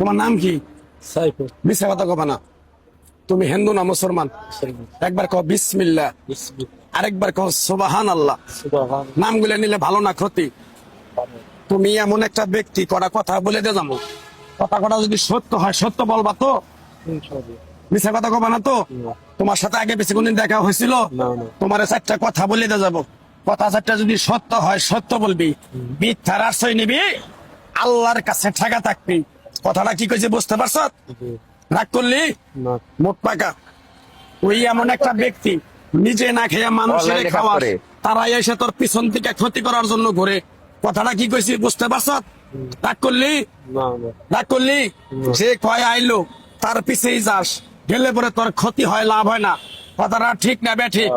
তোমার নাম কি? সাইফুল। মিথ্যা কথা কবা না। তুমি হিন্দু না মুসলমান? একবার কও বিসমিল্লাহ, আরেকবার কও সুবহানাল্লাহ। নামগুলো নিলে ভালো না ক্ষতি? তুমি এমন একটা ব্যক্তি, কটা কথা বলে দে যাবো। কথা যদি সত্য হয় সত্য বলবা তো? মিথ্যা কথা কবা না তো? তোমার সাথে আগে বেশি কোনদিন দেখা হয়েছিল? তোমার চারটা কথা বলে দে যাবো। কথা চারটা যদি সত্য হয় সত্য বলবি, মিথ্যার আশ্রয় নিবি, আল্লাহর কাছে ঠেকা থাকবি। কথাটা কি কইছে বুঝতে পারছ? রাগ করলি? মোট পাকা। ওই এমন একটা ব্যক্তি নিজে না খেয়ে মানুষের খাওয়ার, তারাই এসে তোর পিছন থেকে ক্ষতি করার জন্য ঘুরে। কথাটা কি কইছি বুঝতে পারছ? রাগ করলি? রাগ করলি? যে কয় আইলো তার পিছেই যাস, গেলে পরে তোর ক্ষতি হয়, লাভ হয় না। কথাটা ঠিক না বেঠিক?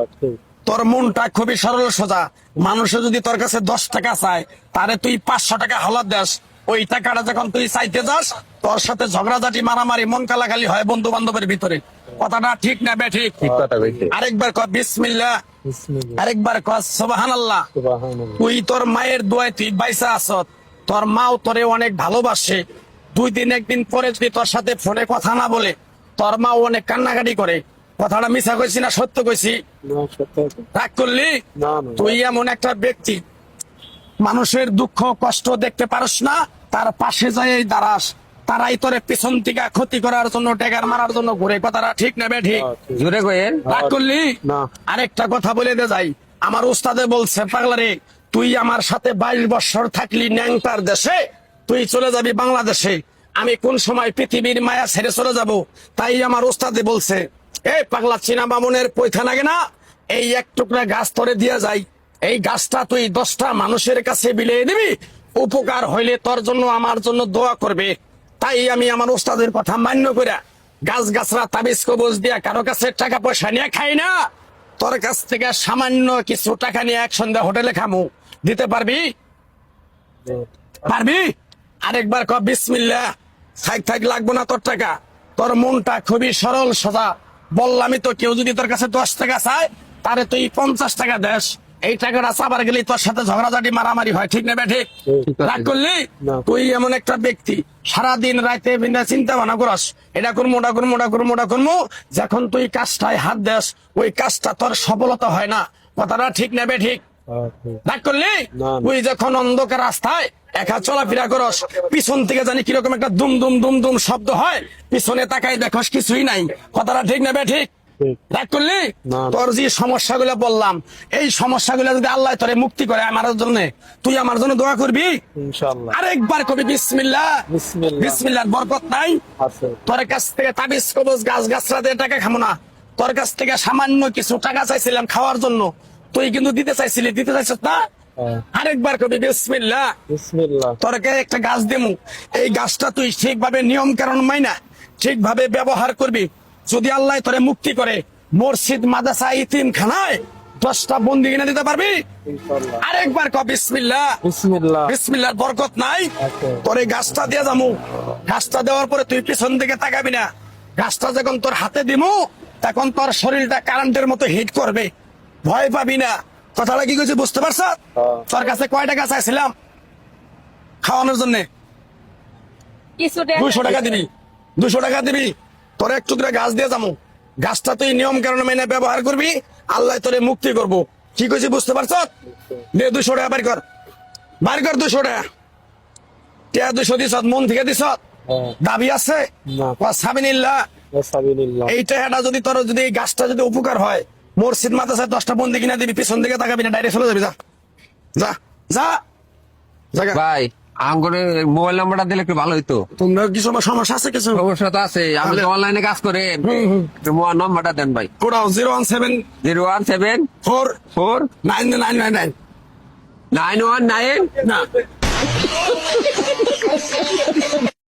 তোর মনটা খুবই সরল সোজা। মানুষে যদি তোর কাছে 10 টাকা চায়, তারে তুই 500 টাকা হালাত দেস। ওই টাকাটা যখন তুই চাইতে যাস, তোর সাথে ঝগড়াঝাটি, মারামারি, মন কালাকালি হয় বন্ধু বান্ধবের ভিতরে। কথাটা ঠিক না বেঠিক? আরেকবার কর বিসমিল্লাহ, আরেকবার কর সুবহানাল্লাহ। তুই তোর মায়ের দোয়ায় তুই বাইসা আসত। তোর মাও তোরে অনেক ভালোবাসে। 2 দিন 1 দিন পরে যদি তোর সাথে ফোনে কথা না বলে, তোর মাও অনেক কান্নাকাটি করে। কথাটা মিছা কইছি না সত্য কইছি? রাগ করলি? তুই এমন একটা ব্যক্তি, মানুষের দুঃখ কষ্ট দেখতে পারস না, তার পাশে যায় দাঁড়াস, তারাই তোরে পিছন থেকে ক্ষতি করার জন্য, টেকার মারার জন্য ঘুরে। কথাটা ঠিক না বেঠিক? জোরে কইেন। রাগ করলি? আরেকটা কথা বলে দে যাই। আমার উস্তাদে বলছে, পাগলারে তুই আমার সাথে 22 বছর থাকলি ন্যাংটার দেশে, তুই চলে যাবি বাংলাদেশে। আমি কোন সময় পৃথিবীর মায়া ছেড়ে চলে যাব? তাই আমার উস্তাদে বলছে, এই পাগলা চীনা বামুনের পয়থা লাগে না, এই এক টুকরা গাছ তোরে দিয়ে যাই, এই গাছটা তুই 10টা মানুষের কাছে বিলিয়ে দিবি, উপকার হইলে তোর জন্য আমার জন্য দোয়া করবে। তাই আমি আমার ওস্তাদের কথা মান্য করে গাছ গাছরা তাবিজ কবজ দিয়া কারো কাছে টাকা পয়সা নিয়ে খাই না। তোর কাছ থেকে সামান্য কিছু টাকা নিয়ে এক সন্ধ্যা হোটেলে খামু। দিতে পারবি? পারবি? আরেকবার কর বিসমিল্লাহ। থাক লাগবো না তোর টাকা। তোর মনটা খুবই সরল সোজা। বললামই তো, কেউ যদি তোর কাছে 10 টাকা চায়, তারে তুই 50 টাকা দেস। এই টাকাটা চাবার গেলে তোর সাথে ঝগড়াঝাটি, মারামারি হয়। ঠিক না বেঠিক? রাগ করলি? তুই এমন একটা ব্যক্তি, সারাদিন রাতে চিন্তা ভাবনা করস, এটা করবো ওটা করবো ওটা করবো ওটা করবো। যখন তুই কাজটায় হাত দেস, ওই কাজটা তোর সফলতা হয় না। কথাটা ঠিক না বেঠিক? রাগ করলি? তুই যখন অন্ধকার রাস্তায় একা চলাফেরা করস, পিছন থেকে জানি কিরকম একটা দুম দুম দুম দুম শব্দ হয়, পিছনে তাকাই দেখস কিছুই নাই। কথাটা ঠিক না বেঠিক? রাগ করলি? তোর যে সমস্যাগুলো বললাম, এই সমস্যাগুলো যদি আল্লাহ তোরে মুক্তি করে আমার জন্য, তুই আমার জন্য দোয়া করবি ইনশাআল্লাহ। আরেকবার কবি বিসমিল্লাহ। বিসমিল্লাহর বরকত নাই? তোর কাছ থেকে তাবিজ কবজ গাছ গাছরা দিয়ে টাকা খামো না। তোর কাছ থেকে সামান্য কিছু টাকা চাইছিলাম খাওয়ার জন্য, তুই কিন্তু দিতে চাইছিলি, দিতে চাইছ না। আরেকবার কবি বিসমিল্লাহ। তোরকে একটা গাছ দেমু, এই গাছটা তুই ঠিকভাবে নিয়ম কারণ মাইনা ঠিকভাবে ব্যবহার করবি। যদি আল্লাহ তোরে মুক্তি করে, মসজিদ, মাদ্রাসা, ইতিমখানায় 10টা বন্দি কিনে দিতে পারবি। আরেকবার কর বিসমিল্লাহ। বিসমিল্লাহর বরকত নাই? তোর এই গাছটা দিয়ে যামু, গাছটা দেওয়ার পরে তুই পিছন দিকে তাকাবি না। গাছটা যখন তোর হাতে দিমু, তখন তোর শরীরটা কারেন্টের মতো হিট করবে, ভয় পাবি না। কথাটা কি কইছি বুঝতে পারছ? তোর কাছে কয় টাকা চাইছিলাম খাওয়ানোর জন্য? 200 টাকা দিবি। 200 টাকা দিবি, তোর এক টুকরা গাছ দিয়ে যাবো। গাছটা তুই নিয়ম কারণে মেনে ব্যবহার করবি, আল্লাহ তোরে মুক্তি করবো। কি কইছি বুঝতে পারছ? দে 200 টাকা বাড়ি কর, বাড়ি কর 200 টাকা। 200 দিস, মন থেকে দিস? দাবি আছে? সাবিনিল্লাহ। এই টাকাটা যদি তোর, যদি এই গাছটা যদি উপকার হয়, মসজিদ মাদ্রাসায় 10টা বন্দি কিনা দিবি, পিছন দিকে তাকাবি না, ডাইরেক্ট চলে যাবি। যা যা যা জায়গা। ভাই আমার মোবাইল নাম্বারটা দিলে একটু ভালো হইতো। তোমরা কিছু সমস্যা আছে? কিছু সমস্যা তো আছে, আমি অনলাইনে কাজ করে। নাম্বারটা দেন ভাই। 017 017 4 4 99999 919 না।